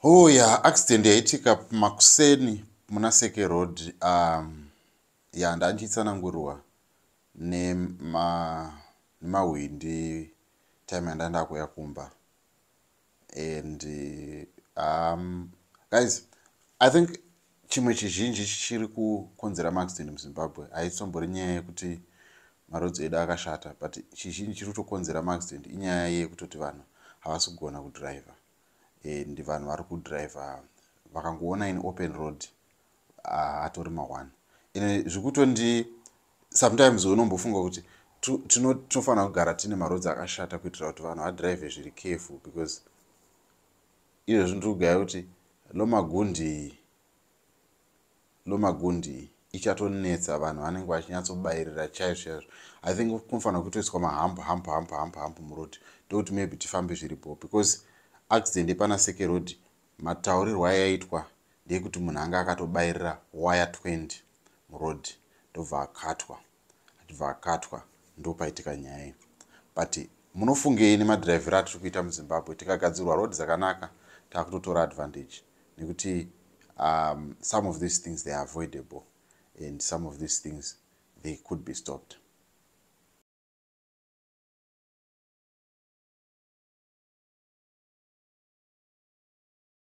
Oh yeah, accident yaitika makuseni muna Seke Road. Yeah, ndandichitsanangurwa nemahwindi time yandanda kuya kumba. And guys, I think chimwe chizhinji chiri kukonzera maaccident muZimbabwe haitsombori nyaya yekuti marodzi edu akashata, but chizhinji chiri kutokonzera maaccident inyaya yekutoti vanhu havasi kugona kudhiraivha. And vanhu vari kudhiraivha vakangoona in open road hatori ma1. Zvikutondi sometimes unombofunga kuti tinofanira kugara tine marodzi akashata kuitira kuti vanhu vadhiraivhe zviri careful, because izvozvo ndiri kugaya kuti lomagundi ichatonetsa, vanhu vanenge vachinyatsobairira chaizvo. I think kunofanira kutoiswa mahampu murodi ndokuti maybe tifambe zviripo, because accident yepana Seke Road mataurirwo ayaitwa ndeyekuti munhu anga akatobairira wire 20 murodi ndobva akatwa. Achibva akatwa ndopaitika nyaya iyi. But munofungei nemadhiraivheri atiri kuita muZimbabwe? Tikagadzirwa road dzakanaka takutotora advantage, nekuti some of these things they are avoidable and some of these things they could be stopped.